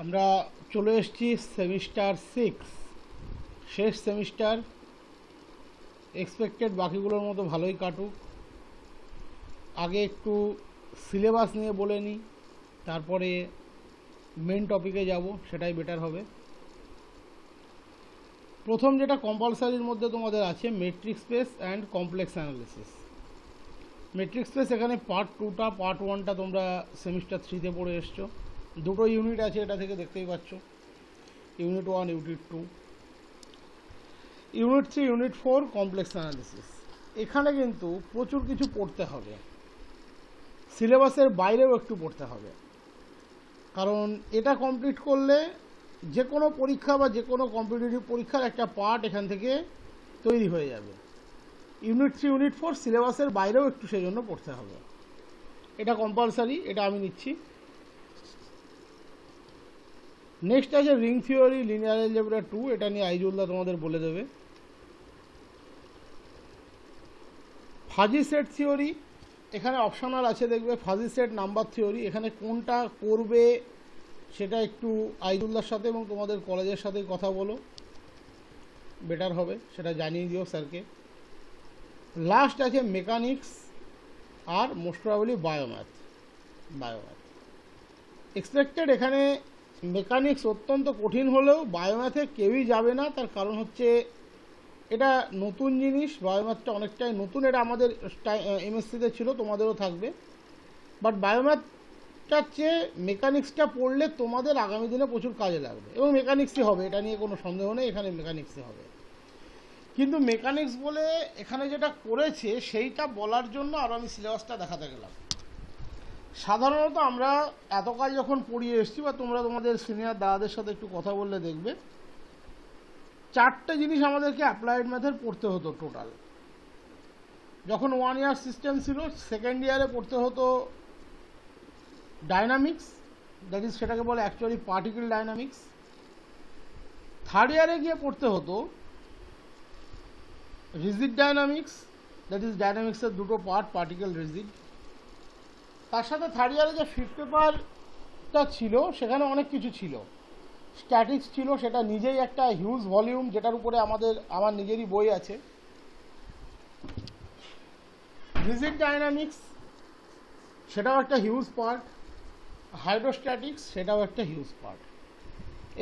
আমরা চলে এসেছি সেমিস্টার 6 শেষ সেমিস্টার। এক্সপেক্টেড বাকিগুলোর মতো ভালোই কাটুক। আগে একটু সিলেবাস নিয়ে বলে নিই, তারপরে মেন টপিকে যাব, সেটাই বেটার হবে। প্রথম যেটা কম্পালসারির মধ্যে তোমাদের আছে metric space and complex analysis. Metric space এখানে পার্ট 2টা, পার্ট 1টা তোমরা সেমিস্টার 3তে পড়ে এসছো। দুটো ইউনিট আছে, এটা থেকে দেখতেই পাচ্ছ, unit 1 unit 2, unit 3 unit 4 complex analysis. এখানে কিন্তু প্রচুর কিছু পড়তে হবে, সিলেবাসের বাইরেও একটু পড়তে হবে, কারণ এটা কমপ্লিট করলে যে কোনো পরীক্ষা বা যে কোনো কম্পিটিটিভ পরীক্ষার একটা পার্ট এখান থেকে তৈরি হয়ে যাবে। ইউনিট 3 ইউনিট 4 সিলেবাসের বাইরেও একটু সেই জন্য পড়তে হবে, এটা কম্পালসারি, এটা আমি নিচ্ছি। নেক্সট আছে রিং থিওরি, লিনিয়ার অ্যালজেব্রা 2, এটা নিয়ে আইজুল্লাহ তোমাদের বলে দেবে। ফাজি সেট থিওরি, এখানে অপশনাল আছে, দেখবে ফাজি সেট নাম্বার থিওরি। এখানে কোনটা করবে সেটা একটু আইজুল্লাহর সাথে এবং তোমাদের কলেজের সাথে কথা বলো, বেটার হবে, সেটা জানিয়ে দিও স্যারকে। লাস্ট আছে মেকানিক্স আর মোস্ট প্রবাবলি বায়োম্যাথ। এক্সপেক্টেড এখানে মেকানিক্স অত্যন্ত কঠিন হলেও বায়োম্যাথে কেউই যাবে না, তার কারণ হচ্ছে এটা নতুন জিনিস, বায়োম্যাথটা অনেকটাই নতুন। এটা আমাদের এমএসসিতে ছিল, তোমাদেরও থাকবে, বাট বায়োম্যাথটার চেয়ে মেকানিক্সটা পড়লে তোমাদের আগামী দিনে প্রচুর কাজে লাগবে, এবং মেকানিক্সই হবে, এটা নিয়ে কোনো সন্দেহ নেই, এখানে মেকানিক্সই হবে। কিন্তু মেকানিক্স বলে এখানে যেটা করেছে সেইটা বলার জন্য আরও আমি সিলেবাসটা দেখাতে গেলাম। সাধারণত আমরা এত কাজ যখন পড়িয়ে এসেছি, বা তোমরা তোমাদের সিনিয়র দাদাদের সাথে একটু কথা বললে দেখবে, 4টে জিনিস আমাদেরকে অ্যাপ্লাইড ম্যাথের পড়তে হতো টোটাল। যখন 1 ইয়ার সিস্টেম ছিল, সেকেন্ড ইয়ারে পড়তে হতো ডাইনামিক্স, দ্যাট ইজ সেটাকে বলে অ্যাকচুয়ালি পার্টিকেল ডাইনামিক্স। থার্ড ইয়ারে গিয়ে পড়তে হতো রিজিড ডাইনামিক্স, দ্যাট ইজ ডাইনামিক্সের দুটো পার্ট, পার্টিকেল রিজিড। তার সাথে থার্ড ইয়ারে যে ফিফথ পেপারটা ছিল সেখানে অনেক কিছু ছিল। স্ট্যাটিক্স ছিল, সেটা নিজেই একটা হিউজ ভলিউম, যেটার উপরে আমার নিজেরই বই আছে। রিজিড ডাইনামিক্স সেটাও একটা হিউজ পার্ট, হাইড্রোস্ট্যাটিক্স সেটাও একটা হিউজ পার্ট।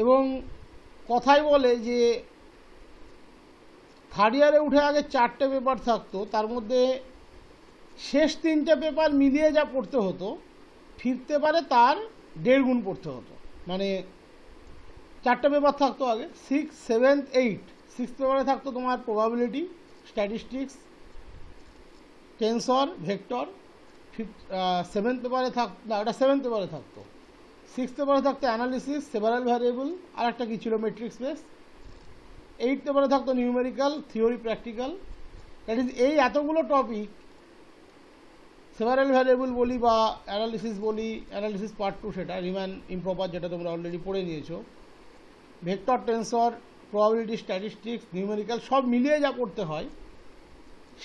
এবং কথাই বলে যে থার্ড ইয়ারে উঠে আগে 4টে পেপার থাকতো, তার মধ্যে শেষ 3টে পেপার মিলিয়ে যা পড়তে হতো, ফিফথ পেপারে তার 1.5 গুণ পড়তে হতো। মানে 4টে পেপার থাকতো আগে, 6, 7, 8। সিক্সথ পেপারে থাকতো তোমার probability, statistics, tensor, vector. Seventh পেপারে এটা সেভেন্থ পেপারে থাকতো। সিক্সথ পেপারে থাকতো অ্যানালিসিস, সেভারাল ভ্যারিয়েবল, আর একটা কী ছিল মেট্রিক স্পেস। এইট পেপারে থাকতো numerical, theory, practical. That is এই এতগুলো টপিক, সেভারাল ভ্যারিয়েবল বলি বা অ্যানালিসিস বলি, অ্যানালিসিস পার্ট 2 সেটা রিম্যান ইমপ্রপার, যেটা তোমরা অলরেডি পড়ে নিয়েছো, vector, tensor, probability, statistics, numerical, সব মিলিয়ে যা পড়তে হয়,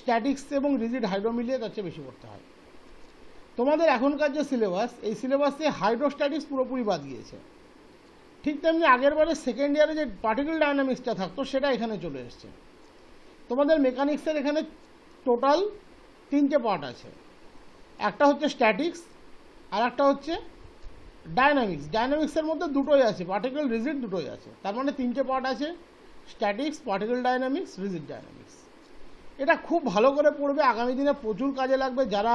স্ট্যাটিক্স এবং রিজিড হাইড্রো মিলিয়ে তার চেয়ে বেশি পড়তে হয়। তোমাদের এখনকার যে সিলেবাস, এই সিলেবাসে হাইড্রোস্ট্যাটিক্স পুরোপুরি বাদ গিয়েছে। ঠিক তেমনি আগের বারে সেকেন্ড ইয়ারে যে পার্টিকেল ডাইনামিক্সটা থাকতো সেটা এখানে চলে এসছে। তোমাদের মেকানিক্সের এখানে টোটাল 3টে পার্ট আছে, একটা হচ্ছে স্ট্যাটিক্স আর একটা হচ্ছে ডাইনামিক্স। ডাইনামিক্সের মধ্যে দুটোই আছে, পার্টিকেল, রিজিড দুটোই আছে, তার মানে 3টে পার্ট আছে, statics, particle dynamics, rigid dynamics. এটা খুব ভালো করে পড়বে, আগামী দিনে প্রচুর কাজে লাগবে। যারা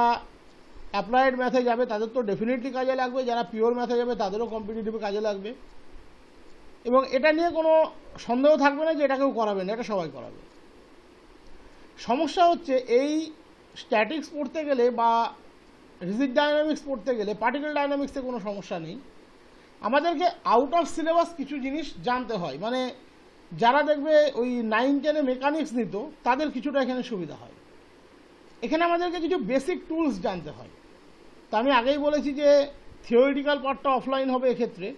অ্যাপ্লাইড ম্যাথে যাবে তাদের তো ডেফিনেটলি কাজে লাগবে, যারা পিওর ম্যাথে যাবে তাদেরও কম্পিটিটিভে কাজে লাগবে। এবং এটা নিয়ে কোনো সন্দেহ থাকবে না যে এটা কেউ করাবে না, এটা সবাই করাবে। সমস্যা হচ্ছে এই স্ট্যাটিক্স পড়তে গেলে বা রিজিড ডাইনামিক্স পড়তে গেলে, পার্টিকেল ডাইনামিক্সে কোনো সমস্যা নেই, আমাদেরকে আউট অফ সিলেবাস কিছু জিনিস জানতে হয়। মানে যারা দেখবে ওই 9, 10-এ মেকানিক্স নিত তাদের কিছুটা এখানে সুবিধা হয়। এখানে আমাদেরকে কিছু বেসিক টুলস জানতে হয়। তা আমি আগেই বলেছি যে থিওরিটিক্যাল পার্টটা অফলাইন হবে এক্ষেত্রে,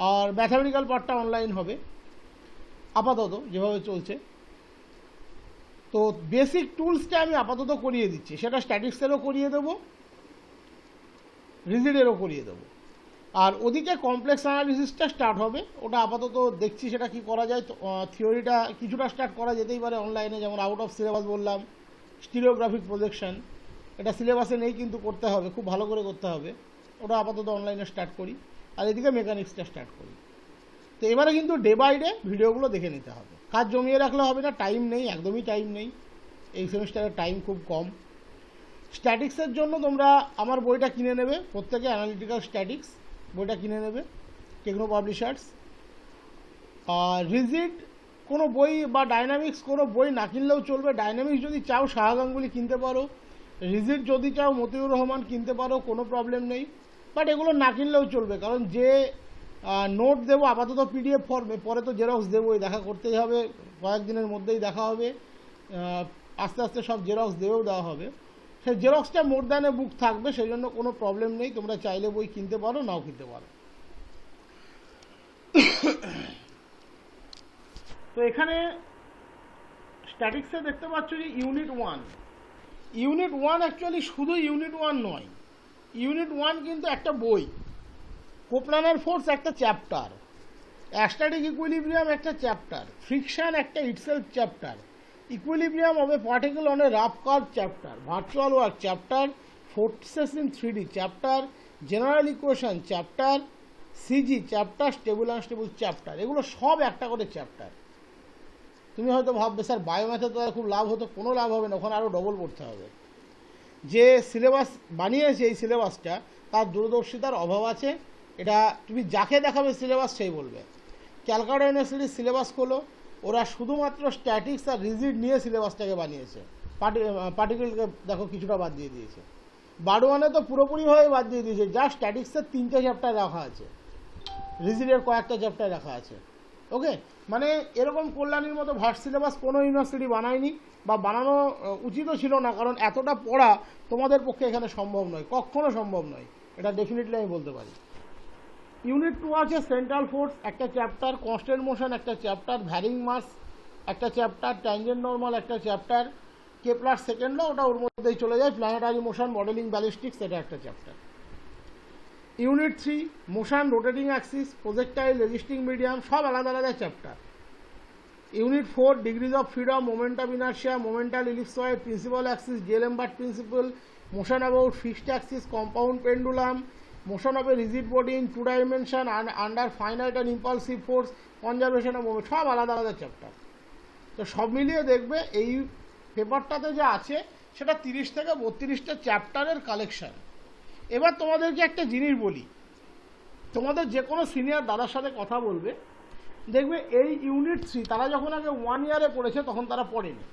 আর ম্যাথামেটিক্যাল পার্টটা অনলাইন হবে আপাতত যেভাবে চলছে। তো বেসিক টুলসটা আমি আপাতত করিয়ে দিচ্ছি, সেটা স্ট্যাটিক্সেরও করিয়ে দেবো, রিজিডেরও করিয়ে দেবো। আর ওদিকে কমপ্লেক্স অ্যানালিসিসটা স্টার্ট হবে, ওটা আপাতত দেখছি সেটা কি করা যায়। তো থিওরিটা কিছুটা স্টার্ট করা যেতেই পারে অনলাইনে, যেমন আউট অফ সিলেবাস বললাম, স্টিরিওগ্রাফিক প্রজেকশন, এটা সিলেবাসে নেই কিন্তু করতে হবে, খুব ভালো করে করতে হবে, ওটা আপাতত অনলাইনে স্টার্ট করি। আর এদিকে মেকানিক্সটা স্টার্ট করি। তো এবারে কিন্তু ডে বাই ডে ভিডিওগুলো দেখে নিতে হবে, কাজ জমিয়ে রাখলে হবে না, টাইম নেই, একদমই টাইম নেই, এই সেমিস্টারের টাইম খুব কম। স্ট্যাটিক্সের জন্য তোমরা আমার বইটা কিনে নেবে, প্রত্যেকে অ্যানালিটিক্যাল স্ট্যাটিক্স বইটা কিনে নেবে, টেকনো পাবলিশার্স। আর রিজিড কোনো বই বা ডাইনামিক্স কোনো বই না কিনলেও চলবে। ডাইনামিক্স যদি চাও শাহ গাঙ্গুলি কিনতে পারো, রিজিড যদি চাও মতিউর রহমান কিনতে পারো, কোনো প্রবলেম নেই। বাট এগুলো না কিনলেও চলবে, কারণ যে নোট দেবো আপাতত পিডিএফ ফর্মে, পরে তো জেরক্স দেবোই, দেখা করতেই হবে, কয়েকদিনের মধ্যেই দেখা হবে, আস্তে আস্তে সব জেরক্স দেবেও দেওয়া হবে। সেই জেরক্সটা মোর দ্যান এ বুক থাকবে, সেই জন্য কোনো প্রবলেম নেই, তোমরা চাইলে বই কিনতে পারো, নাও কিনতে পারো। তো এখানে স্ট্যাটিক্সে দেখতে পাচ্ছ যে ইউনিট 1, ইউনিট 1 অ্যাকচুয়ালি শুধু ইউনিট 1 নয়, ইউনিট 1 কিন্তু একটা বই, কোপ্লানার ফোর্স একটা চ্যাপ্টার, অ্যাস্ট্যাটিক ইকুইলিব্রিয়াম একটা চ্যাপ্টার, ফ্রিকশন একটা itself chapter, equilibrium of A particle on a rough curve chapter, virtual work chapter, forces in 3D chapter, general equation chapter, CG chapter, stable unstable chapter, এগুলো সব একটা করে chapter. তুমি হয়তো ভাববে sir বায়োম্যাথে তো খুব লাভ হতো, কোনো লাভ হবে না, ওখানে আরও ডবল পড়তে হবে। যে সিলেবাস বানিয়েছে এই সিলেবাসটা, তার দূরদর্শিতার অভাব আছে। এটা তুমি যাকে দেখাবে সিলেবাস সেই বলবে। ক্যালকাটা ইউনিভার্সিটির সিলেবাস খোলো, ওরা শুধুমাত্র স্ট্যাটিক্স আর রিজিড নিয়ে সিলেবাসটাকে বানিয়েছে। পার্টিকেলকে দেখো কিছুটা বাদ দিয়ে দিয়েছে, বারোয়ানে তো পুরোপুরিভাবে বাদ দিয়ে দিয়েছে, যা স্ট্যাটিক্সের 3টে চ্যাপ্টার রাখা আছে, রিজিডের কয়েকটা চ্যাপ্টার রাখা আছে। ওকে, মানে এরকম কল্যাণীর মতো ভার্স সিলেবাস কোনো ইউনিভার্সিটি বানায়নি, বা বানানো উচিতও ছিল না, কারণ এতটা পড়া তোমাদের পক্ষে এখানে সম্ভব নয়, কখনো সম্ভব নয়, এটা ডেফিনেটলি আমি বলতে পারি। ইউনিট 2 আছে সেন্ট্রাল ফোর্স একটা চ্যাপ্টার, কনস্ট্যান্ট মোশন একটা চ্যাপ্টার, ভ্যারিং মাস একটা চ্যাপ্টার, ট্যানজেন্ট নর্মাল একটা চ্যাপ্টার, কেপলার সেকেন্ড ল ওটা ওর মধ্যেই চলে যায়, প্ল্যানেটারি মোশন, মডেলিং ব্যালিস্টিক্স এটা একটা chapter. Unit 3 motion, rotating axis, projectile, resisting medium, সব আলাদা আলাদা chapter. Unit 4 degrees of freedom, moment of inertia, momental ellipsoid, principal axis, D'Alembert principal, motion about fixed axis, compound pendulum, motion of a rigid body in 2 dimension under finite and impulsive force, conservation of moment, সব আলাদা আলাদা chapter. তো সব মিলিয়ে দেখবে এই পেপারটাতে যা আছে সেটা 30 থেকে 32টা চ্যাপ্টারের কালেকশন। এবার তোমাদেরকে একটা জিনিস বলি, তোমাদের যে কোনো সিনিয়র দাদার সাথে কথা বলবে, দেখবে এই ইউনিট 3 তারা যখন আগে 1 ইয়ারে পড়েছে তখন তারা পড়েনি,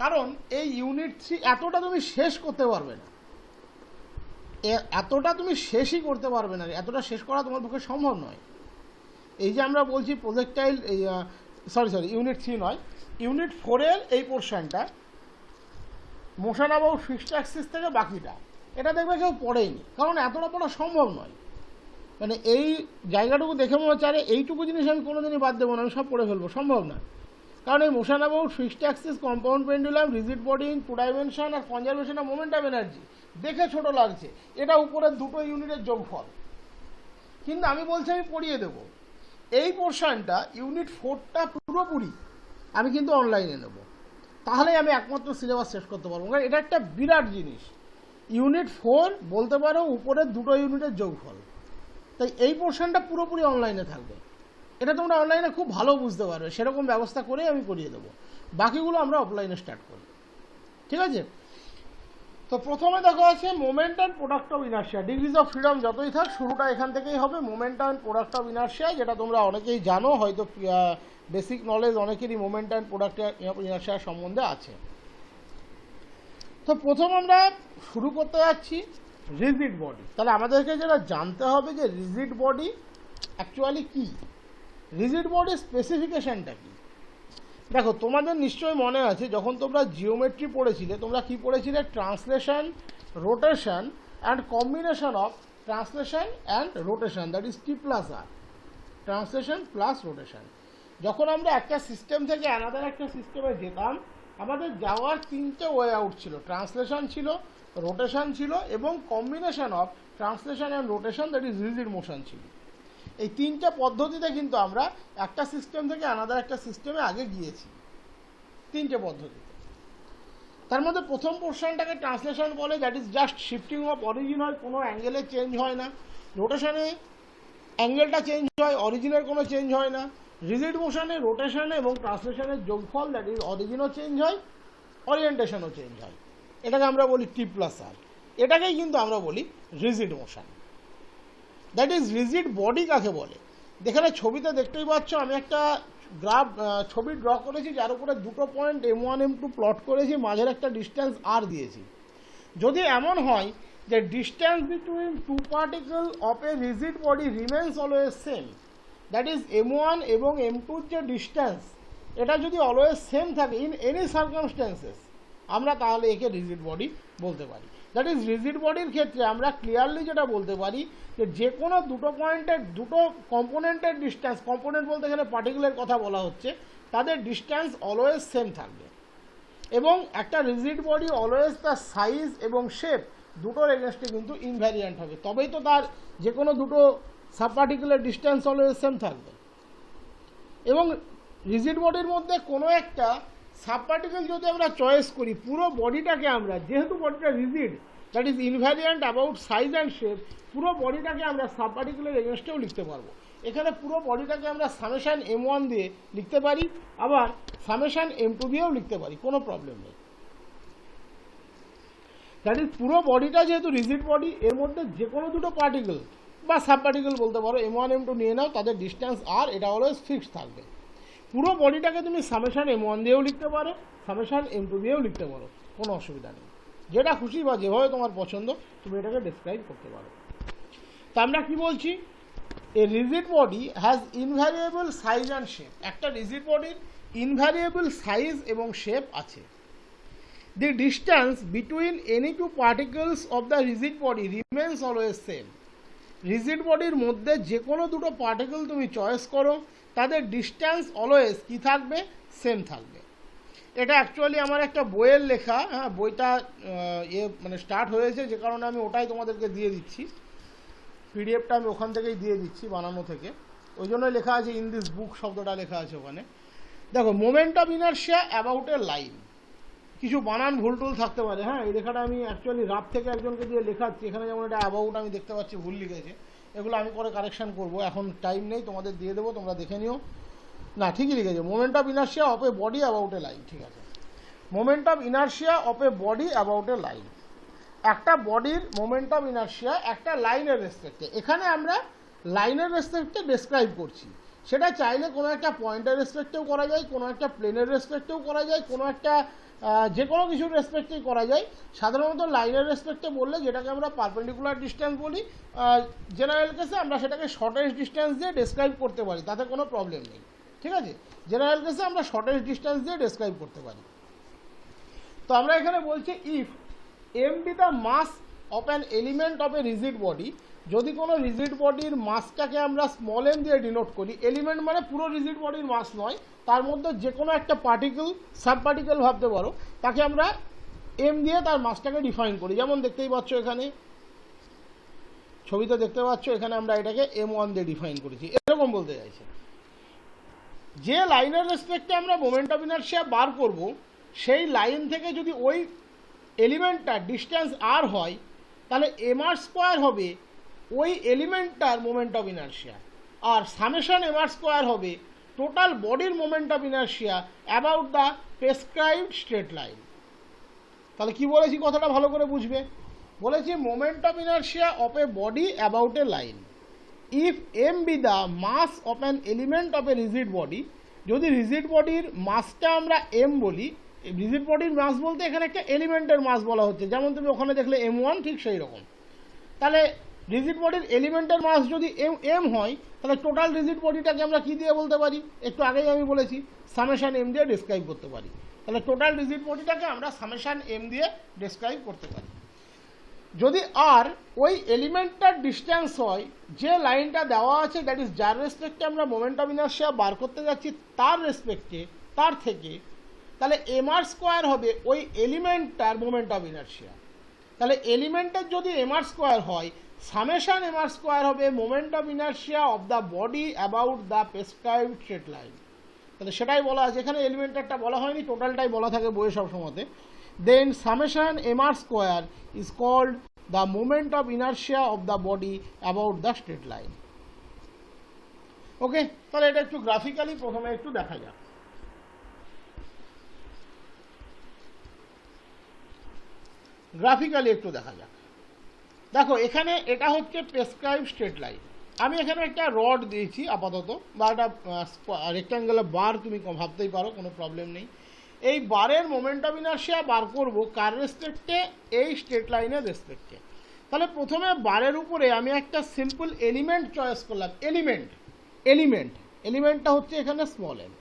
কারণ এই ইউনিট 3 এতটা তুমি শেষ করতে পারবে না, এতটা তুমি শেষই করতে পারবে না, এতটা শেষ করা তোমার পক্ষে সম্ভব নয়। এই যে আমরা বলছি প্রজেক্টাইল, সরি ইউনিট 3 নয়, ইউনিট 4-এর এই পোর্শনটা, মোশন অ্যাবাউট ফিক্সড অ্যাক্সিস থেকে বাকিটা, এটা দেখবে কেউ পড়েইনি, কারণ এতটা পড়া সম্ভব নয়। মানে এই জায়গাটুকু দেখে মনে হচ্ছে আরে এইটুকু জিনিস আমি কোনোদিনই বাদ দেবো না, আমি সব পড়ে ফেলবো, সম্ভব না। কারণ এই motion about fixed axis, compound pendulum, rigid body in 2 dimension আর conservation of moment of energy দেখে ছোট লাগছে, এটা উপরের দুটো ইউনিটের যোগফল, কিন্তু আমি বলছি আমি পড়িয়ে দেবো। এই পোর্শনটা ইউনিট 4টা পুরোপুরি আমি কিন্তু অনলাইনে নেব, তাহলেই আমি একমাত্র সিলেবাস শেষ করতে পারবো, কারণ এটা একটা বিরাট জিনিস। ইউনিট 4 বলতে পারো উপরের দুটো ইউনিটের যোগফল, তাই এই পোর্শনটা পুরোপুরি অনলাইনে থাকবে, এটা তোমরা অনলাইনে খুব ভালো বুঝতে পারবে, সেরকম ব্যবস্থা করেই আমি করিয়ে দেবো। বাকিগুলো আমরা অফলাইনে স্টার্ট করি, ঠিক আছে? তো প্রথমে দেখা আছে moment and product of inertia. Degrees of freedom যতই থাক শুরুটা এখান থেকেই হবে, moment and product of inertia, যেটা তোমরা অনেকেই জানো, হয়তো বেসিক নলেজ অনেকেরই moment and product of inertia সম্বন্ধে আছে। তো প্রথম আমরা শুরু করতে যাচ্ছি রিজিড বডি। তাহলে আমাদেরকে যেটা জানতে হবে যে রিজিড বডি অ্যাকচুয়ালি কী, রিজিড বডির স্পেসিফিকেশানটা কী। দেখো তোমাদের নিশ্চয়ই মনে আছে যখন তোমরা জিওমেট্রি পড়েছিলে, তোমরা কি পড়েছিলে? Translation, rotation and combination of translation and rotation, that is T+R, translation plus rotation. যখন আমরা একটা সিস্টেম থেকে আলাদা একটা সিস্টেমে যেতাম, আমাদের যাওয়ার 3টে ওয়ে আউট ছিল, ট্রান্সলেশন ছিল, রোটেশন ছিল এবং combination of translation and rotation, that is rigid motion ছিল। এই তিনটে পদ্ধতিতে কিন্তু আমরা একটা সিস্টেম থেকে আলাদা একটা সিস্টেমে আগে গিয়েছি, তিনটে পদ্ধতিতে। তার মধ্যে প্রথম পোর্শনটাকে ট্রান্সলেশন বলে, that is just shifting of origin হয়, কোনো অ্যাঙ্গেলে চেঞ্জ হয় না। রোটেশনে অ্যাঙ্গেলটা চেঞ্জ হয়, অরিজিনের কোনো চেঞ্জ হয় না। রিজিড মোশনে রোটেশনে এবং ট্রান্সলেশনের যোগফল, দ্যাট ইজ অরিজিনও চেঞ্জ হয়, ওরিয়েন্টেশনও চেঞ্জ হয়। এটাকে আমরা বলি T+R। এটাকেই কিন্তু আমরা বলি rigid motion. That is rigid body কাকে বলে? যেখানে ছবিতে দেখতেই পাচ্ছ আমি একটা ছবি ড্র করেছি, যার উপরে দুটো পয়েন্ট M1 M2 প্লট করেছি, মাঝের একটা ডিস্টেন্স R দিয়েছি। যদি এমন হয় যে distance between two particle of a rigid body remains always same, that is M1 এবং M2 যে ডিস্টেন্স, এটা যদি অলওয়েজ সেম থাকে ইন এনি সার্কামস্টেন্সেস, আমরা তাহলে একে রিজিড বডি বলতে পারি। দ্যাট ইজ রিজিড বডির ক্ষেত্রে আমরা ক্লিয়ারলি যেটা বলতে পারি যে কোনো দুটো পয়েন্টের দুটো কম্পোনেন্টের ডিস্টেন্স, কম্পোনেন্ট বলতে গেলে পার্টিকেলের কথা বলা হচ্ছে, তাদের ডিস্টেন্স অলওয়েজ সেম থাকবে। এবং একটা রিজিড বডি অলওয়েজ তার সাইজ এবং শেপ দুটোর এগেনস্টে কিন্তু ইনভ্যারিয়েন্ট হবে, তবেই তো তার যে কোনো দুটো সাব পার্টিকেলের ডিস্টেন্স অলওয়েজ সেম থাকবে। এবং রিজিড বডির মধ্যে কোনো একটা সাব পার্টিকেল যদি আমরা চয়েস করি, পুরো বডিটাকে আমরা, যেহেতু বডিটা rigid, that is invariant about size and shape, পুরো বডিটাকে আমরা সাব পার্টিকেলের এগেনস্টেও লিখতে পারবো। এখানে পুরো বডিটাকে আমরা সামেশন M1 দিয়ে লিখতে পারি, আবার সামেশন M2 দিয়েও লিখতে পারি, কোনো প্রবলেম নেই। দ্যাট ইজ পুরো বডিটা যেহেতু রিজিড বডি, এর মধ্যে যে কোনো দুটো পার্টিকেল বা সাব পার্টিকেল বলতে পারো, M1 M2 নিয়ে নাও, তাদের ডিস্টেন্স R, এটা অলওয়েজ ফিক্সড থাকবে। পুরো বডিটাকে তুমি সামেশন M1 দিয়েও লিখতে পারো, সামেশন M2 দিয়েও লিখতে পারো, কোনো অসুবিধা নেই। যেটা খুশি বা যেভাবে তোমার পছন্দ তুমি এটাকে ডেসক্রাইব করতে পারো। তা আমরা কি বলছি? A rigid body has invariable size and shape. একটা রিজিড বডির ইনভ্যারিয়েবল সাইজ এবং শেপ আছে। The distance between any two particles of the rigid body remains always same. Rigid বডির মধ্যে যে কোনো দুটো পার্টিকেল তুমি চয়েস করো, তাদের ডিস্টেন্স অলওয়েজ কী থাকবে? সেম থাকবে। এটা অ্যাকচুয়ালি আমার একটা বইয়ের লেখা, হ্যাঁ, বইটা মানে স্টার্ট হয়েছে, যে কারণে আমি ওটাই তোমাদেরকে দিয়ে দিচ্ছি। পিডিএফটা আমি ওখান থেকেই দিয়ে দিচ্ছি বানানো থেকে, ওই জন্যই লেখা আছে ইন দিস বুক, শব্দটা লেখা আছে ওখানে। দেখো, moment of inertia about a line, কিছু বানান ভুল টুল থাকতে পারে, হ্যাঁ। এই লেখাটা আমি অ্যাকচুয়ালি রাত থেকে একজনকে দিয়ে লেখাচ্ছি, এখানে যেমন এটা অ্যাবাউট আমি দেখতে পাচ্ছি ভুল লিখেছে, এগুলো আমি পরে কারেকশন করব, এখন টাইম নেই, তোমাদের দিয়ে দেবো, তোমরা দেখে নিও। না, ঠিকই লিখেছে, moment of inertia of a body about a line, ঠিক আছে। Moment of inertia of a body about a line, একটা বডির মোমেন্ট অফ ইনার্শিয়া একটা লাইনের রেসপেক্টে, এখানে আমরা লাইনের রেসপেক্টে ডেসক্রাইব করছি। সেটা চাইলে কোনো একটা পয়েন্টের রেসপেক্টেও করা যায়, কোনো একটা প্লেনের রেসপেক্টেও করা যায়, কোনো একটা যে কোনো কিছুর রেসপেক্টেই করা যায়। সাধারণত লাইনের রেসপেক্টে বললে, যেটাকে আমরা পারপেন্ডিকুলার ডিস্টেন্স বলি, জেনারেল কেসে আমরা সেটাকে শর্টেস্ট ডিস্টেন্স দিয়ে ডেসক্রাইব করতে পারি, তাতে কোনো প্রবলেম নেই, ঠিক আছে। জেনারেল কেসে আমরা শর্টেস্ট ডিস্টেন্স দিয়ে ডেসক্রাইব করতে পারি। তো আমরা এখানে বলছি if m be the mass of an element of a rigid body, যদি কোনো রিজিড বডির মাসটাকে আমরা স্মল m দিয়ে ডিনোট করি, এলিমেন্ট মানে পুরো রিজিড বডির মাস নয়, তার মধ্যে যে কোনো একটা পার্টিকেল, সাব পার্টিকেল ভাবতে পারো, তাকে আমরা m দিয়ে তার মাসটাকে ডিফাইন করি। যেমন দেখতেই পাচ্ছ এখানে ছবিতে দেখতে পাচ্ছ, এখানে আমরা এটাকে M1 দিয়ে ডিফাইন করেছি, এরকম বলতে চাইছে। যে লাইনের রেসপেক্টে আমরা মোমেন্ট অফ ইনার্শিয়া বার করব, সেই লাইন থেকে যদি ওই এলিমেন্টটার ডিস্টেন্স r হয়, তাহলে mr² হবে ওই এলিমেন্টটার মোমেন্ট অফ ইনার্শিয়া, আর সামেশন mr² হবে টোটাল বডির moment of inertia about the prescribed straight line. তাহলে কি বলেছি, কথাটা ভালো করে বুঝবে। বলেছি moment of inertia of a body about a line, if m be the mass of an element of a rigid body, যদি রিজিড বডির মাসটা আমরা m বলি, রিজিড বডির মাস বলতে এখানে একটা এলিমেন্টের মাস বলা হচ্ছে, যেমন তুমি ওখানে দেখলে M1, ঠিক সেই রকম। তাহলে রিজিড বডির এলিমেন্টের মাস যদি m হয়, তাহলে টোটাল রিজিড বডিটাকে আমরা কি দিয়ে বলতে পারি? একটু আগেই আমি বলেছি সামেশন m দিয়ে ডেসক্রাইব করতে পারি। তাহলে টোটাল রিজিড বডিটাকে আমরা সামেশন m দিয়ে ডেসক্রাইব করতে পারি। যদি আর ওই এলিমেন্টটার ডিস্টেন্স হয়, যে লাইনটা দেওয়া আছে, দ্যাট ইজ যার রেসপেক্টে আমরা মোমেন্ট অফ ইনার্শিয়া বার করতে যাচ্ছি, তার রেসপেক্টে, তার থেকে, তাহলে mr² হবে ওই এলিমেন্টটার মোমেন্ট অফ ইনার্শিয়া। তাহলে এলিমেন্টের যদি mr স্কোয়ার হয়, সামেশন mr স্কোয়ার হবে moment of inertia of the body about the prescribed straight line. তাহলে সেটাই বলা আছে, এখানে এলিমেন্টারটা বলা হয়নি, টোটালটাই বলা থাকে বইয়ে সবসময়তে। Then summation mr square is called the moment of inertia of the body about the straight line. Okay, তাহলে এটা একটু গ্রাফিক্যালি প্রথমে একটু দেখা যাক। গ্রাফিক্যালি একটু দেখা যাক। দেখো এখানে এটা হচ্ছে প্রেসক্রাইব স্ট্রেট লাইন। আমি এখানে একটা রড দিয়েছি আপাতত, বা একটা রেক্ট্যাঙ্গুলার বার তুমি ভাবতেই পারো, কোনো প্রবলেম নেই। এই বারের মোমেন্ট অফ ইনার্শিয়া বার করব কার রেসপেক্টে? এই স্ট্রেট লাইনের রেসপেক্টে। তাহলে প্রথমে বারের উপরে আমি একটা সিম্পল এলিমেন্ট চয়েস করলাম। এলিমেন্টটা হচ্ছে এখানে স্মল এম।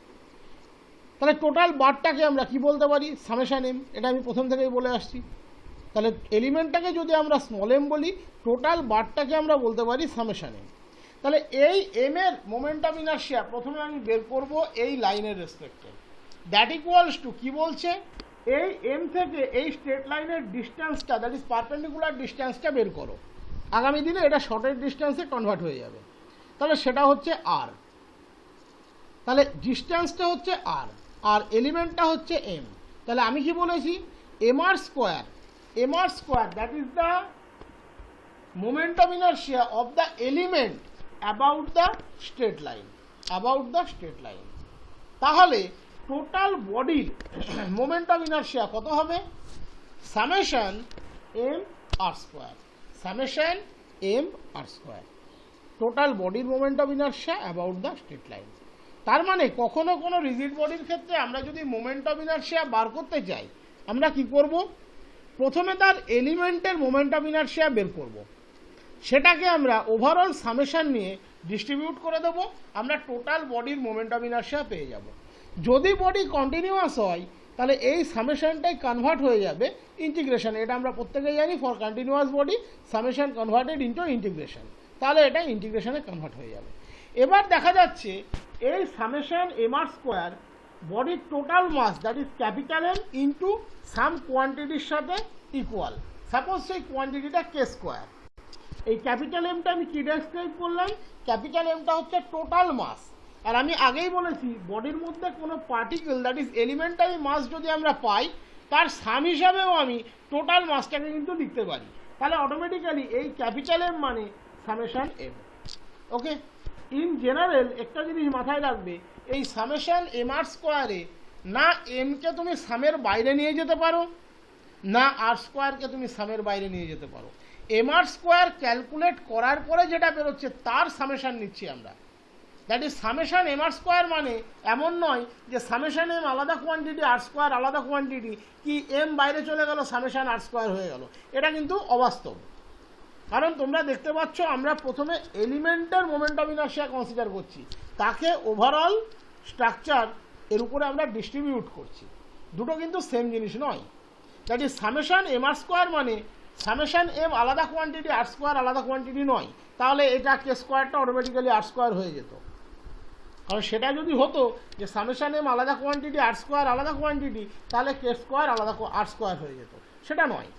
তাহলে টোটাল বারটাকে আমরা কি বলতে পারি? Summation m. এটা আমি প্রথম থেকেই বলে আসছি। তাহলে এলিমেন্টটাকে যদি আমরা স্মল এম বলি, টোটাল বারটাকে আমরা বলতে পারি সামেশন এম। তাহলে এই এম এর মোমেন্ট অফ ইনার্শিয়া প্রথমে আমি বের করব এই লাইনের রেসপেক্টে। দ্যাট ইকুয়ালস টু কি বলছে? এই এম থেকে এই স্ট্রেট লাইনের ডিস্টেন্সটা, দ্যাট ইজ পারপেন্ডিকুলার ডিস্টেন্সটা বের করো। আগামী দিনে এটা শর্টের ডিস্টেন্সে কনভার্ট হয়ে যাবে। তাহলে সেটা হচ্ছে আর। তাহলে ডিস্টেন্সটা হচ্ছে আর, আর এলিমেন্টটা হচ্ছে এম। তাহলে আমি কি বলেছি? mr square, that is the moment of inertia of the element about the straight line. তাহলে টোটাল বডির মোমেন্ট অফ ইনার্শিয়া কত হবে? Summation M R square, total বডির moment of inertia about the straight line. তার মানে কখনো কোনো rigid বডির ক্ষেত্রে আমরা যদি মোমেন্ট অফ ইনার্শিয়া বার করতে চাই, আমরা কি করব? প্রথমে তার এলিমেন্টের মোমেন্ট অফ ইনার্শিয়া বের করব, সেটাকে আমরা ওভারঅল সামেশন নিয়ে ডিস্ট্রিবিউট করে দেব, আমরা টোটাল বডির মোমেন্ট অফ ইনার্শিয়া পেয়ে যাব। যদি বডি কন্টিনিউয়াস হয় তাহলে এই সামেশনটাই কনভার্ট হয়ে যাবে ইন্টিগ্রেশন। এটা আমরা প্রত্যেকেই জানি, for continuous body summation converted into integration. তাহলে এটা ইন্টিগ্রেশনে কনভার্ট হয়ে যাবে। এবার দেখা যাচ্ছে এই সামেশন mr স্কোয়ার বডির total mass, that is capital M into some কোয়ান্টিটির সাথে ইকুয়াল। সাপোজ সেই কোয়ান্টিটিটা কে স্কোয়ার। এই ক্যাপিটাল এমটা আমি কি ডেসক্রাইব করলাম? ক্যাপিটাল এমটা হচ্ছে টোটাল মাস। আর আমি আগেই বলেছি বডির মধ্যে কোনো পার্টিকেল, দ্যাট ইজ এলিমেন্টারি মাস যদি আমরা পাই, তার সাম হিসাবেও আমি টোটাল মাসটাকে কিন্তু লিখতে পারি। তাহলে অটোমেটিক্যালি এই ক্যাপিটাল এম মানে summation m. Okay, in general একটা জিনিস মাথায় রাখবে, এই সামেশন mr স্কোয়ারে না এমকে তুমি সামের বাইরে নিয়ে যেতে পারো, না আর স্কোয়ারকে তুমি সামের বাইরে নিয়ে যেতে পারো। mr স্কোয়ার ক্যালকুলেট করার পরে যেটা বেরোচ্ছে তার সামেশন নিচ্ছি আমরা। That is summation mr square মানে এমন নয় যে সামেশন এম আলাদা কোয়ান্টিটি, আর স্কোয়ার আলাদা কোয়ান্টিটি, কি এম বাইরে চলে গেল সামেশন আর স্কোয়ার হয়ে গেল। এটা কিন্তু অবাস্তব। কারণ তোমরা দেখতে পাচ্ছ আমরা প্রথমে এলিমেন্টের মোমেন্ট অফ ইনার্শিয়া কনসিডার করছি, তাকে ওভারঅল স্ট্রাকচার এর উপরে আমরা ডিস্ট্রিবিউট করছি। দুটো কিন্তু সেম জিনিস নয়। That is summation mr square মানে সামেশন এম আলাদা কোয়ান্টিটি, আর স্কোয়ার আলাদা কোয়ান্টিটি নয়। তাহলে এটা কে স্কোয়ারটা অটোমেটিক্যালি আর স্কোয়ার হয়ে যেত। কারণ সেটা যদি হতো যে সামেশন এম আলাদা কোয়ান্টিটি, আর স্কোয়ার আলাদা কোয়ান্টিটি, তাহলে কে স্কোয়ার আলাদা আর স্কোয়ার হয়ে যেত। সেটা নয়।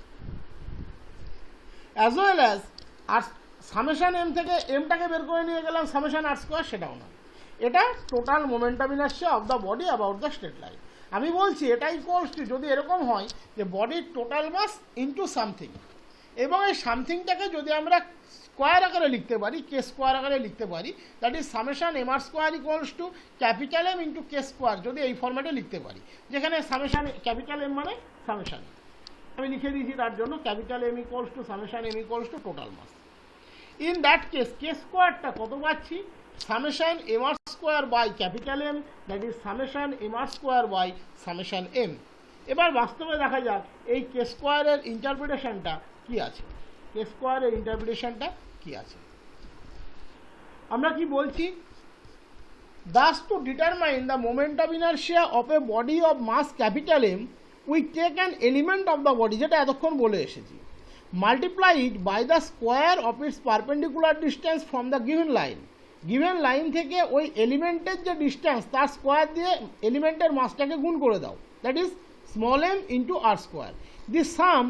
অ্যাজ ওয়েল অ্যাজ আর সামেশন এম থেকে এমটাকে বের করে নিয়ে গেলাম সামেশন আর স্কোয়ার, সেটাও নয়। এটা total moment of inertia of the body about the straight line. আমি বলছি এটা ইকুয়ালস টু, যদি এরকম হয় যে বডির টোটাল মাস ইন্টু সামথিং, এবং এই সামথিংটাকে যদি আমরা স্কোয়ার আকারে লিখতে পারি, কে স্কোয়ার আকারে লিখতে পারি, that is summation mr square equals to capital M into K square, যদি এই ফর্ম্যাটে লিখতে পারি, যেখানে সামেশন ক্যাপিটাল এম মানে সামেশন আমি লিখে দিয়েছি, তার জন্য capital M equals to summation M equals to total mass. In that case K স্কোয়ারটা কত পাচ্ছি? Summation mr square by capital M, that is summation mr square by summation M. এবার বাস্তবে দেখা যাক এই কে স্কোয়ারের ইন্টারপ্রিটেশনটা কি আছে। কে স্কোয়ারের ইন্টারপ্রিটেশনটা কি আছে আমরা কি বলছি? Thus to determine the moment of inertia of a body of mass capital M, we take an element of the body, যেটা এতক্ষণ বলে এসেছি, multiply it by the square of its perpendicular distance from the given line. Given line থেকে ওই এলিমেন্টের যে distance তার square দিয়ে এলিমেন্টের মাসটাকে গুণ করে দাও, that is small m into r square. This sum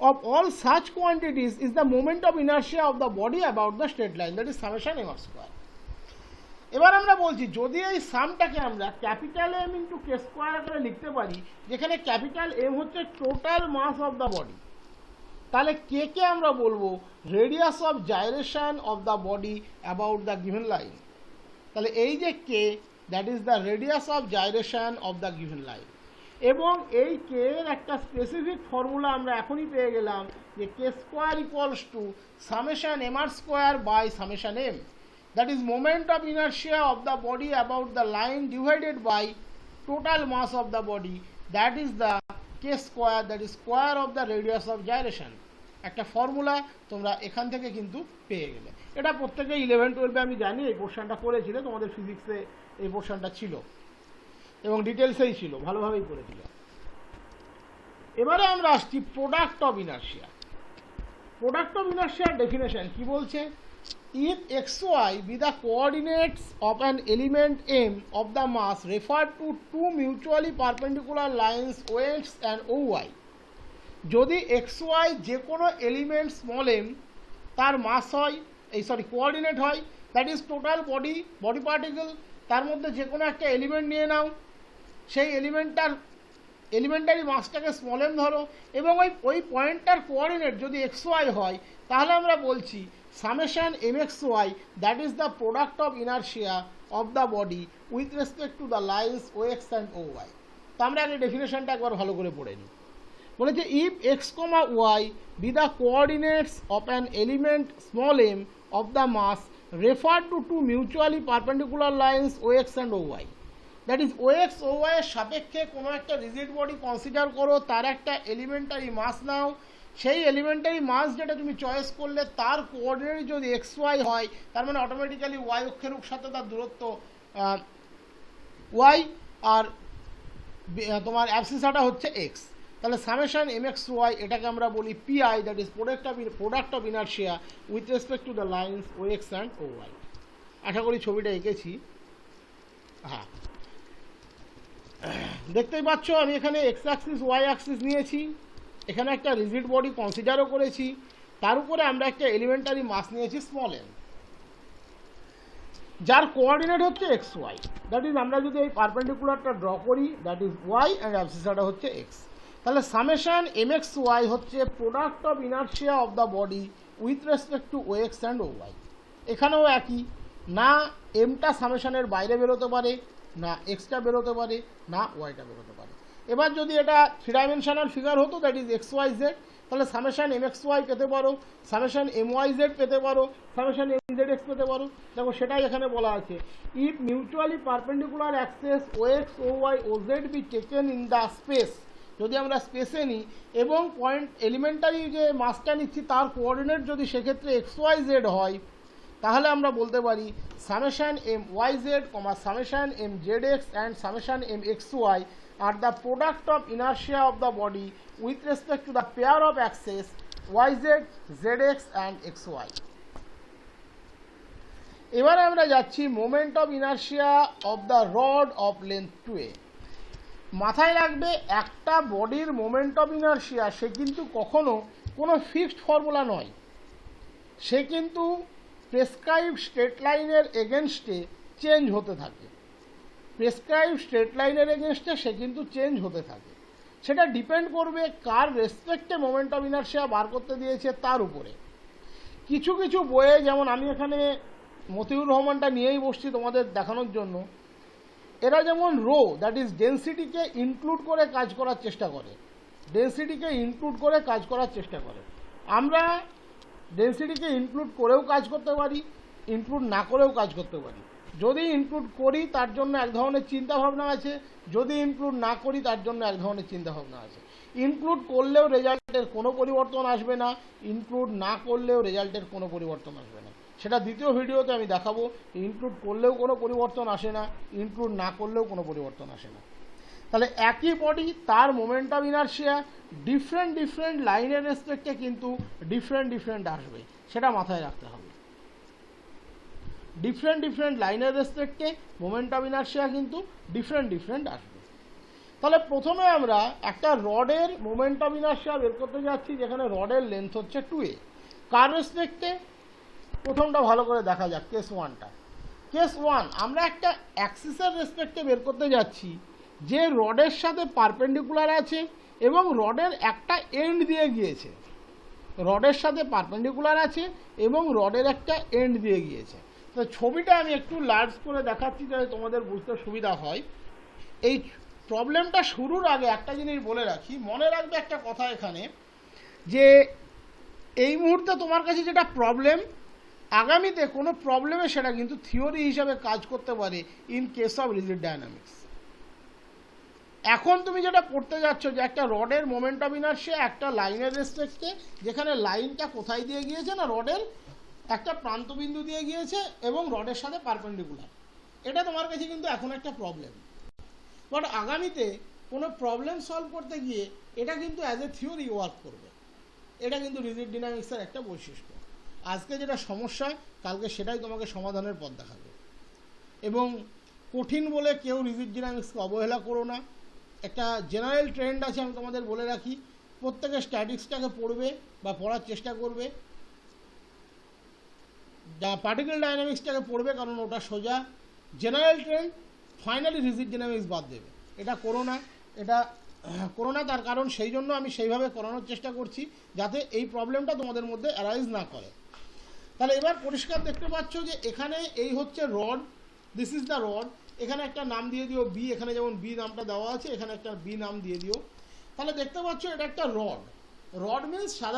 of all such quantities is the moment of inertia of the body about the straight line, that is summation m r square. এবার আমরা বলছি যদি এই সামটাকে আমরা capital M into K square আকারে লিখতে পারি, যেখানে ক্যাপিটাল এম হচ্ছে total mass of the body, তাহলে কে কে আমরা বলবো radius of gyration of the body about the given line. তাহলে এই যে K, that is the radius of gyration of the given line. এবং এই কে এর একটা স্পেসিফিক ফর্মুলা আমরা এখনই পেয়ে গেলাম যে K square equals to summation M R square by summation M, that is moment of inertia of the body about the line divided by total mass of the body, that is the k square, that is square of the radius of gyration। একটা formula তোমরা এখান থেকে কিন্তু পেয়ে গেলে। এটা প্রত্যেকে 11-12 আমি জানি এই পোর্শনটা করেছিলে, তোমাদের ফিজিক্সে এই পোর্শনটা ছিল এবং ডিটেলসেই ছিল, ভালোভাবেই করেছিল। এবারে আমরা আসছি product of inertia. Product of ইনার্শিয়ার ডেফিনেশন কি বলছে? If xy be the coordinates of an element m of the mass referred to two mutually perpendicular lines OX and OY, যদি xy যে কোনো এলিমেন্ট স্মল m তার মাস হয়, coordinate হয়, that is total body particle, তার মধ্যে যে কোনো একটা এলিমেন্ট নিয়ে নাও, সেই এলিমেন্টারি মাসটাকে স্মল m ধরো, এবং ওই পয়েন্টটার কোঅর্ডিনেট যদি xy হয়, তাহলে আমরা বলছি summation mxy, that is the product of inertia of the body with respect to the lines OX and OY। তো আমরা আগে ডেফিনেশনটা একবার ভালো করে পড়ে নিই। বলেছে if x, y be the coordinates of an element small m of the mass referred to two mutually perpendicular lines OX and OY, that is OX OY এর সাপেক্ষে কোনো একটা রিজিড বডি কনসিডার করো, তার একটা এলিমেন্টারি মাস নাও, সেই elementary মাস যেটা তুমি চয়েস করলে তার কোঅর্ডিনেট যদি এক্স ওয়াই হয়, তার মানে অটোমেটিক্যালি ওয়াই অক্ষের সাথে তার দূরত্ব ওয়াই, আর তোমার অ্যাবসিসাটা হচ্ছে এক্স, তাহলে সামেশন এম এক্স ওয়াই এটাকে আমরা বলি PI, that is product of inertia with respect to the lines O X and O Y. আশা করি ছবিটা এঁকেছি। হ্যাঁ, দেখতেই পাচ্ছ আমি এখানে এক্স অ্যাক্সিস ওয়াই অ্যাক্সিস নিয়েছি, এখানে একটা রিজিড বডি কনসিডারও করেছি, তার উপরে আমরা একটা এলিমেন্টারি মাস নিয়েছি স্মল এম, যার কোঅর্ডিনেট হচ্ছে এক্স ওয়াই, দ্যাট ইজ আমরা যদি এই পারপেন্ডিকুলারটা ড্র করি, দ্যাট ইজ ওয়াই অ্যান্ড অ্যাবসিসাটা হচ্ছে এক্স, তাহলে সামেশন এম এক্স ওয়াই হচ্ছে product of inertia of the body with respect to O X and O Y. এখানেও একই, না এমটা সামেশনের বাইরে বেরোতে পারে, না এক্সটা বেরোতে পারে, না ওয়াইটা বেরোতে পারে। এবার যদি এটা 3 ডাইমেনশনাল ফিগার হতো, that is x y z, তাহলে সামেশন এম এক্স ওয়াই পেতে পারো, সামেশন এম ওয়াই জেড পেতে পারো, সামেশন এম জেড এক্স পেতে পারো। দেখো সেটাই এখানে বলা আছে, if mutually perpendicular axes O X O Y O Z be taken in the space, যদি আমরা স্পেসে নিই এবং পয়েন্ট এলিমেন্টারি যে মাসটা নিচ্ছি তার কোঅর্ডিনেট যদি সেক্ষেত্রে এক্স ওয়াই জেড হয়, তাহলে আমরা বলতে পারি summation m y z, summation m z x and summation m x y are the product of inertia of the body with respect to the pair of axes yz, zx and xy। এবারে আমরা যাচ্ছি moment of inertia of the rod of length 2a। মাথায় রাখবে একটা বডির moment of inertia সে কিন্তু কখনো কোনো ফিক্সড ফর্মুলা নয়, সে কিন্তু প্রেসক্রাইব স্ট্রেট লাইনের এগেনস্টে চেঞ্জ হতে থাকে, প্রেসক্রাইব স্ট্রেট লাইনের এগেনস্টে সে কিন্তু চেঞ্জ হতে থাকে। সেটা ডিপেন্ড করবে কার রেসপেক্টে মোমেন্ট অফ ইনার্শিয়া বার করতে দিয়েছে তার উপরে। কিছু কিছু বইয়ে, যেমন আমি এখানে মতিউর রহমানটা নিয়েই বসছি তোমাদের দেখানোর জন্য, এরা যেমন রো দ্যাট ইজ ডেন্সিটিকে ইনক্লুড করে কাজ করার চেষ্টা করে, ডেন্সিটিকে ইনক্লুড করে কাজ করার চেষ্টা করে। আমরা ডেন্সিটিকে ইনক্লুড করেও কাজ করতে পারি, ইনক্লুড না করেও কাজ করতে পারি। যদি ইনক্লুড করি তার জন্য এক ধরনের চিন্তাভাবনা আছে, যদি ইনক্লুড না করি তার জন্য এক ধরনের চিন্তাভাবনা আছে। ইনক্লুড করলেও রেজাল্টের কোনো পরিবর্তন আসবে না, ইনক্লুড না করলেও রেজাল্টের কোনো পরিবর্তন আসবে না। সেটা দ্বিতীয় ভিডিওতে আমি দেখাবো। ইনক্লুড করলেও কোনো পরিবর্তন আসে না, ইনক্লুড না করলেও কোনো পরিবর্তন আসে না। তাহলে একই বডি তার মোমেন্ট অফ ইনার্শিয়া ডিফারেন্ট লাইনের রেসপেক্টে কিন্তু ডিফারেন্ট আসবে, সেটা মাথায় রাখতে হবে। ডিফারেন্ট লাইনের রেসপেক্টে মোমেন্ট অফ ইনার্শিয়া কিন্তু ডিফারেন্ট আসবে। তাহলে প্রথমে আমরা একটা রডের মোমেন্ট অফ ইনার্শিয়া বের করতে যাচ্ছি, যেখানে রডের লেন্থ হচ্ছে 2a। কার রেসপেক্টে? প্রথমটা ভালো করে দেখা যাক, কেস 1টা। কেস 1 আমরা একটা অ্যাক্সিসের রেসপেক্টে বের করতে যাচ্ছি, যে রডের সাথে পারপেন্ডিকুলার আছে এবং রডের একটা এন্ড দিয়ে গিয়েছে। রডের সাথে পারপেন্ডিকুলার আছে এবং রডের একটা এন্ড দিয়ে গিয়েছে। তো ছবিটা আমি একটু লার্জ করে দেখাচ্ছি যাতে তোমাদের বুঝতে সুবিধা হয়। এই প্রবলেমটা শুরুর আগে একটা জিনিস বলে রাখি, মনে রাখবে একটা কথা এখানে, যে এই মুহূর্তে তোমার কাছে যেটা প্রবলেম, আগামীতে কোনো প্রবলেমে সেটা কিন্তু থিওরি হিসাবে কাজ করতে পারে in case of rigid dynamics. এখন তুমি যেটা পড়তে যাচ্ছ যে একটা রডের মোমেন্ট অফ ইনার্শিয়া একটা লাইনের রেসপেক্টে, যেখানে লাইনটা কোথায় দিয়ে গিয়েছে না রডের একটা প্রান্তবিন্দু দিয়ে গিয়েছে এবং রডের সাথে পারপেন্ডিকুলার। এটা তোমার কাছে কিন্তু এখন একটা প্রবলেম, বাট আগামীতে কোনো প্রবলেম সলভ করতে গিয়ে এটা কিন্তু অ্যাজ এ থিওরি ওয়ার্ক করবে। এটা কিন্তু রিজিড ডায়নামিক্সের একটা বৈশিষ্ট্য। আজকে যেটা সমস্যা, কালকে সেটাই তোমাকে সমাধানের পথ দেখাবে। এবং কঠিন বলে কেউ রিজিড ডায়নামিক্সকে অবহেলা করো না। একটা জেনারেল ট্রেন্ড আছে, আমি তোমাদের বলে রাখি, প্রত্যেকে স্ট্যাটিক্সটাকে পড়বে বা পড়ার চেষ্টা করবে, পার্টিকেল ডায়নামিক্সটাকে পড়বে কারণ ওটা সোজা। General trend, finally rigid dynamics বাদ দেবে। এটা করো না, এটা করো না। তার কারণ সেই জন্য আমি সেইভাবে করানোর চেষ্টা করছি যাতে এই প্রবলেমটা তোমাদের মধ্যে অ্যারাইজ না করে। তাহলে এবার পরিষ্কার দেখতে পাচ্ছ যে এখানে এই হচ্ছে rod, this is the rod. এখানে একটা নাম দিয়ে দিও বি, এখানে যেমন বি নামটা দেওয়া আছে এখানে একটা বি নাম দিয়ে দিও। তাহলে দেখতে পাচ্ছ এটা একটা রড। রড মিনস সাধারণ